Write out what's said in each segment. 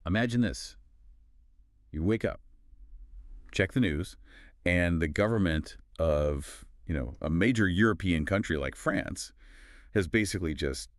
Imagine this. You wake up, check the news, and the government of, a major European country like France has basically just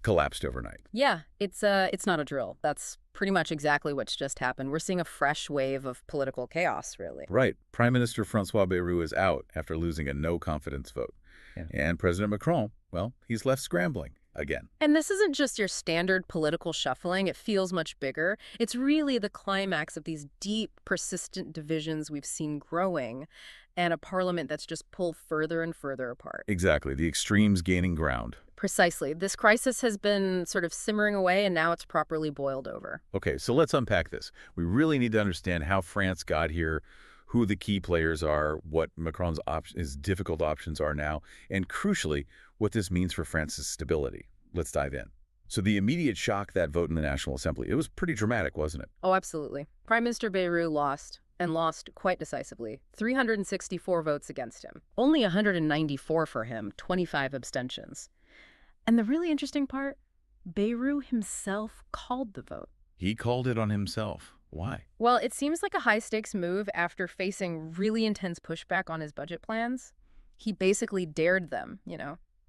collapsed overnight. Yeah, it's not a drill. That's pretty much exactly what's just happened. We're seeing a fresh wave of political chaos, really. Right. Prime Minister Francois Bayrou is out after losing a no-confidence vote. Yeah. And President Macron, well, he's left scrambling again. And this isn't just your standard political shuffling. It feels much bigger. It's really the climax of these deep, persistent divisions we've seen growing and a parliament that's just pulled further and further apart. Exactly. The extremes gaining ground. Precisely. This crisis has been sort of simmering away, and now it's properly boiled over. Okay, so let's unpack this. We really need to understand how France got here, who the key players are, what Macron's his difficult options are now, and crucially, what this means for France's stability. Let's dive in. So the immediate shock, that vote in the National Assembly, it was pretty dramatic, wasn't it? Oh, absolutely. Prime Minister Barou lost, and lost quite decisively. 364 votes against him. Only 194 for him, 25 abstentions. And the really interesting part, Barou himself called the vote. He called it on himself. Why? Well, it seems like a high-stakes move after facing really intense pushback on his budget plans. He basically dared them,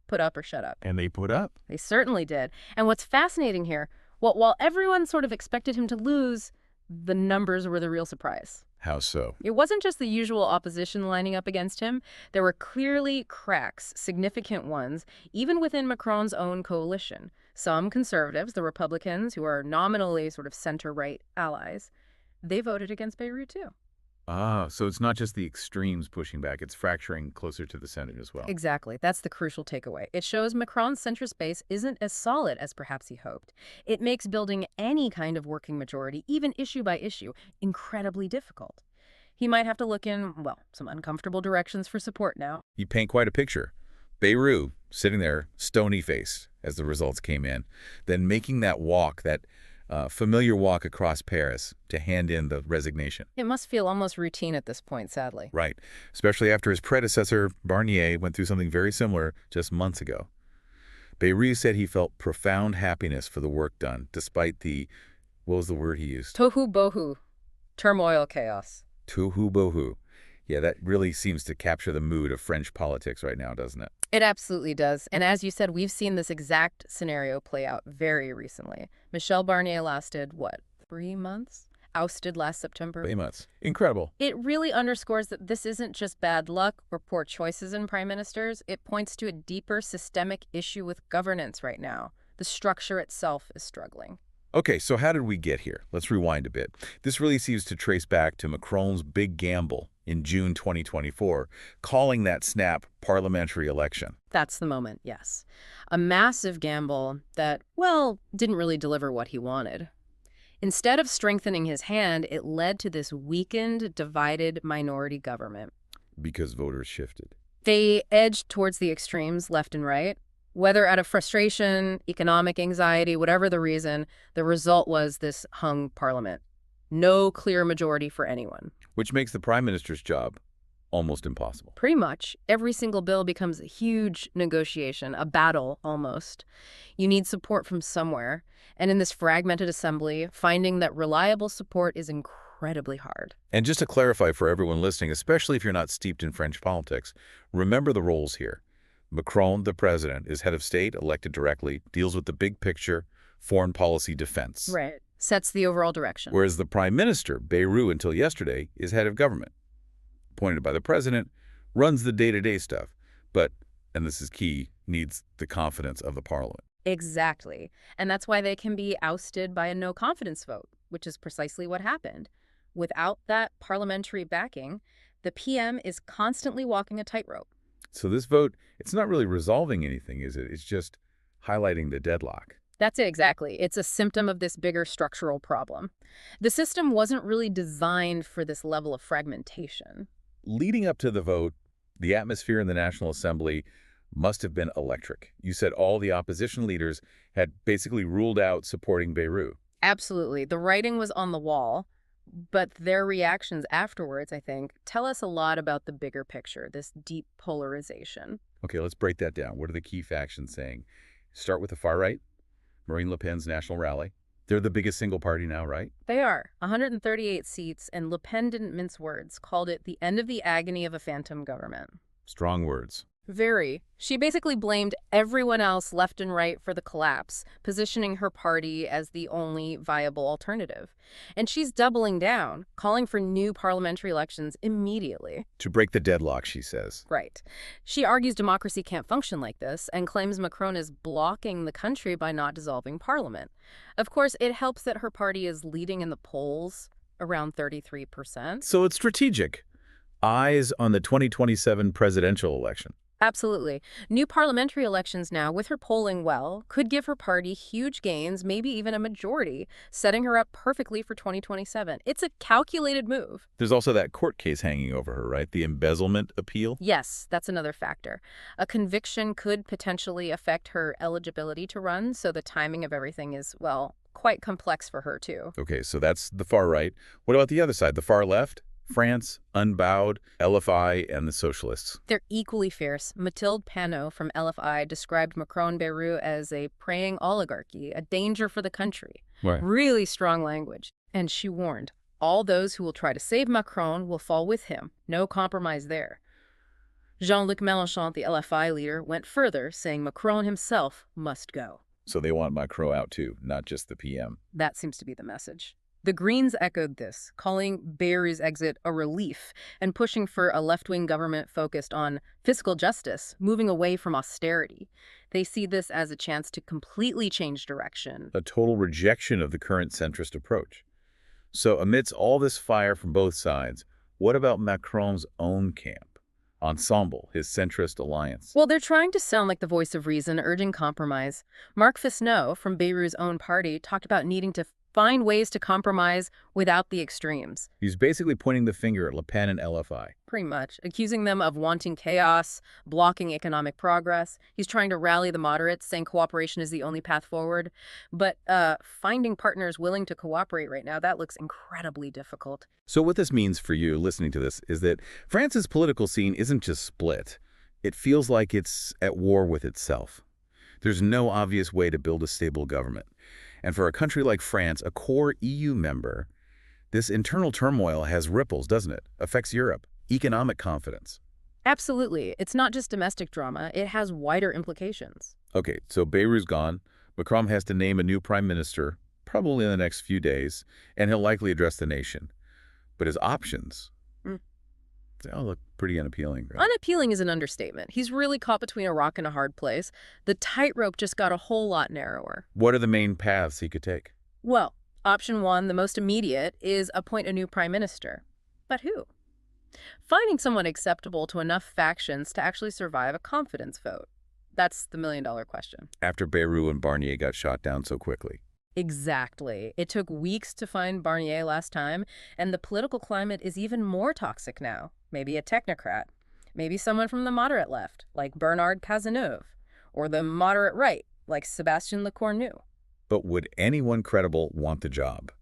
put up or shut up. And they put up. They certainly did. And what's fascinating here, while everyone sort of expected him to lose, the numbers were the real surprise. How so? It wasn't just the usual opposition lining up against him. There were clearly cracks, significant ones, even within Macron's own coalition. Some conservatives, the Republicans, who are nominally sort of center-right allies, they voted against Bayrou too. Ah, so it's not just the extremes pushing back, it's fracturing closer to the center as well. Exactly. That's the crucial takeaway. It shows Macron's centrist base isn't as solid as perhaps he hoped. It makes building any kind of working majority, even issue by issue, incredibly difficult. He might have to look in, some uncomfortable directions for support now. You paint quite a picture. Bayrou sitting there, stony-faced, as the results came in, then making that walk, that familiar walk across Paris to hand in the resignation. It must feel almost routine at this point, sadly. Right, especially after his predecessor, Barnier, went through something very similar just months ago. Bayrou said he felt profound happiness for the work done, despite the, what was the word he used? Tohu bohu. Turmoil, chaos. Tohu bohu. Yeah, that really seems to capture the mood of French politics right now, doesn't it? It absolutely does. And as you said, we've seen this exact scenario play out very recently. Michel Barnier lasted, 3 months? Ousted last September. 3 months. Incredible. It really underscores that this isn't just bad luck or poor choices in prime ministers. It points to a deeper systemic issue with governance right now. The structure itself is struggling. Okay, so how did we get here? Let's rewind a bit. This really seems to trace back to Macron's big gamble in June 2024, calling that snap parliamentary election. That's the moment, yes. A massive gamble that, didn't really deliver what he wanted. Instead of strengthening his hand, it led to this weakened, divided minority government. Because voters shifted. They edged towards the extremes, left and right. Whether out of frustration, economic anxiety, whatever the reason, the result was this hung parliament. No clear majority for anyone. Which makes the prime minister's job almost impossible. Pretty much. Every single bill becomes a huge negotiation, a battle almost. You need support from somewhere. And in this fragmented assembly, finding that reliable support is incredibly hard. And just to clarify for everyone listening, especially if you're not steeped in French politics, remember the roles here. Macron, the president, is head of state, elected directly, deals with the big picture, foreign policy, defense. Right. Sets the overall direction. Whereas the prime minister, Bayrou until yesterday, is head of government. Appointed by the president, runs the day-to-day stuff, but, and this is key, needs the confidence of the parliament. Exactly. And that's why they can be ousted by a no-confidence vote, which is precisely what happened. Without that parliamentary backing, the PM is constantly walking a tightrope. So this vote, it's not really resolving anything, is it? It's just highlighting the deadlock. That's it, exactly. It's a symptom of this bigger structural problem. The system wasn't really designed for this level of fragmentation. Leading up to the vote, the atmosphere in the National Assembly must have been electric. You said all the opposition leaders had basically ruled out supporting Bayrou. Absolutely. The writing was on the wall, but their reactions afterwards, I think, tell us a lot about the bigger picture, this deep polarization. Okay, let's break that down. What are the key factions saying? Start with the far right, Marine Le Pen's National Rally. They're the biggest single party now, right? They are 138 seats, and Le Pen didn't mince words, called it the end of the agony of a phantom government. Strong words. Very. She basically blamed everyone else left and right for the collapse, positioning her party as the only viable alternative. And she's doubling down, calling for new parliamentary elections immediately. To break the deadlock, she says. Right. She argues democracy can't function like this and claims Macron is blocking the country by not dissolving parliament. Of course, it helps that her party is leading in the polls, around 33%. So it's strategic. Eyes on the 2027 presidential election. Absolutely. New parliamentary elections now, with her polling well, could give her party huge gains, maybe even a majority, setting her up perfectly for 2027. It's a calculated move. There's also that court case hanging over her, right? The embezzlement appeal? Yes, that's another factor. A conviction could potentially affect her eligibility to run, so the timing of everything is, well, quite complex for her, too. Okay, so that's the far right. What about the other side, the far left? France, Unbowed, LFI, and the socialists. They're equally fierce. Mathilde Panot from LFI described Macron Barou as a preying oligarchy, a danger for the country. Right. Really strong language. And she warned, all those who will try to save Macron will fall with him. No compromise there. Jean-Luc Mélenchon, the LFI leader, went further, saying Macron himself must go. So they want Macron out too, not just the PM. That seems to be the message. The Greens echoed this, calling Barou's exit a relief and pushing for a left-wing government focused on fiscal justice, moving away from austerity. They see this as a chance to completely change direction. A total rejection of the current centrist approach. So amidst all this fire from both sides, what about Macron's own camp? Ensemble, his centrist alliance. Well, they're trying to sound like the voice of reason, urging compromise. Marc Fesneau from Barou's own party talked about needing to find ways to compromise without the extremes. He's basically pointing the finger at Le Pen and LFI. Pretty much, accusing them of wanting chaos, blocking economic progress. He's trying to rally the moderates, saying cooperation is the only path forward. But finding partners willing to cooperate right now, that looks incredibly difficult. So what this means for you, listening to this, is that France's political scene isn't just split. It feels like it's at war with itself. There's no obvious way to build a stable government. And for a country like France, a core EU member, this internal turmoil has ripples, doesn't it? Affects Europe, economic confidence. Absolutely. It's not just domestic drama. It has wider implications. Okay, so Beirou's gone. Macron has to name a new prime minister, probably in the next few days, and he'll likely address the nation. But his options, they all look pretty unappealing, right? Unappealing is an understatement. He's really caught between a rock and a hard place. The tightrope just got a whole lot narrower. What are the main paths he could take? Well, option one, the most immediate, is appoint a new prime minister. But who? Finding someone acceptable to enough factions to actually survive a confidence vote. That's the million-dollar question. After Bayrou and Barnier got shot down so quickly. Exactly. It took weeks to find Barnier last time, and the political climate is even more toxic now. Maybe a technocrat. Maybe someone from the moderate left, like Bernard Cazeneuve. Or the moderate right, like Sébastien Lecornu. But would anyone credible want the job?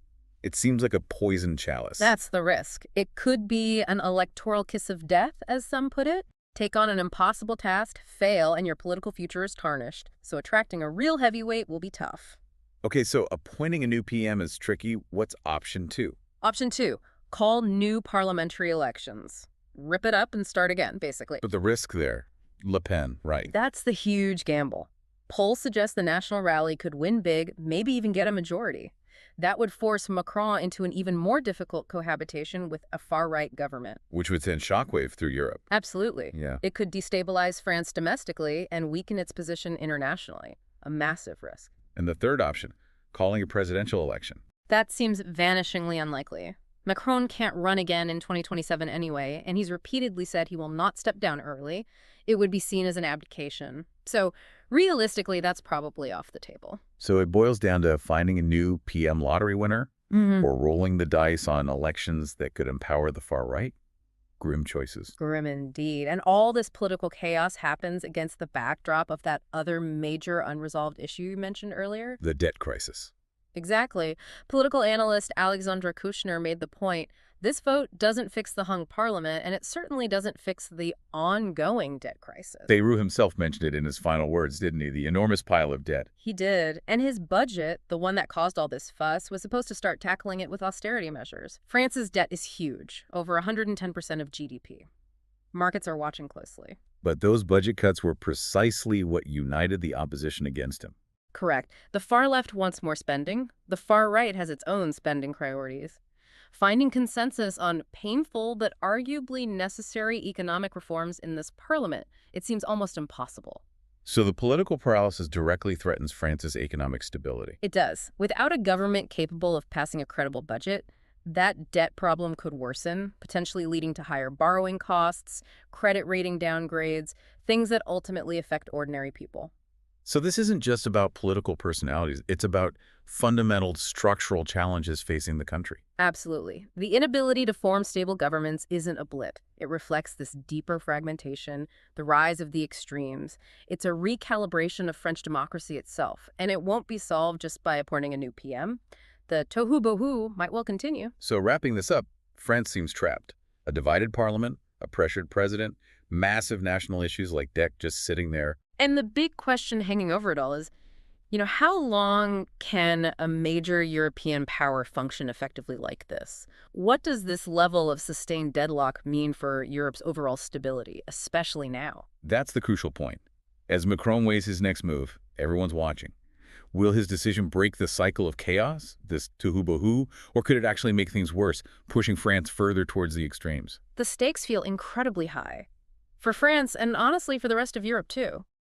It seems like a poison chalice. That's the risk. It could be an electoral kiss of death, as some put it. Take on an impossible task, fail, and your political future is tarnished. So attracting a real heavyweight will be tough. Okay, so appointing a new PM is tricky. What's option two? Option two, call new parliamentary elections. Rip it up and start again, basically. But the risk there, Le Pen, right? That's the huge gamble. Polls suggest the National Rally could win big, maybe even get a majority. That would force Macron into an even more difficult cohabitation with a far-right government. Which would send shockwave through Europe. Absolutely. Yeah. It could destabilize France domestically and weaken its position internationally. A massive risk. And the third option, calling a presidential election. That seems vanishingly unlikely. Macron can't run again in 2027 anyway, and he's repeatedly said he will not step down early. It would be seen as an abdication. So, realistically, that's probably off the table. So it boils down to finding a new PM lottery winner or rolling the dice on elections that could empower the far right? Grim choices. Grim indeed. And all this political chaos happens against the backdrop of that other major unresolved issue you mentioned earlier. The debt crisis. Exactly. Political analyst Alexandra Kushner made the point This vote doesn't fix the hung parliament, and it certainly doesn't fix the ongoing debt crisis. Barou himself mentioned it in his final words, didn't he? The enormous pile of debt. He did, and his budget, the one that caused all this fuss, was supposed to start tackling it with austerity measures. France's debt is huge, over 110% of GDP. Markets are watching closely. But those budget cuts were precisely what united the opposition against him. Correct. The far left wants more spending. The far right has its own spending priorities. Finding consensus on painful but arguably necessary economic reforms in this parliament, it seems almost impossible. So the political paralysis directly threatens France's economic stability. It does. Without a government capable of passing a credible budget, that debt problem could worsen, potentially leading to higher borrowing costs, credit rating downgrades, things that ultimately affect ordinary people. So this isn't just about political personalities. It's about fundamental structural challenges facing the country. Absolutely. The inability to form stable governments isn't a blip. It reflects this deeper fragmentation, the rise of the extremes. It's a recalibration of French democracy itself, and it won't be solved just by appointing a new PM. The tohu bohu might well continue. So wrapping this up, France seems trapped. A divided parliament, a pressured president, massive national issues like debt just sitting there. And the big question hanging over it all is, how long can a major European power function effectively like this? What does this level of sustained deadlock mean for Europe's overall stability, especially now? That's the crucial point. As Macron weighs his next move, everyone's watching. Will his decision break the cycle of chaos, this tohu-bohu, or could it actually make things worse, pushing France further towards the extremes? The stakes feel incredibly high. For France, and honestly for the rest of Europe too.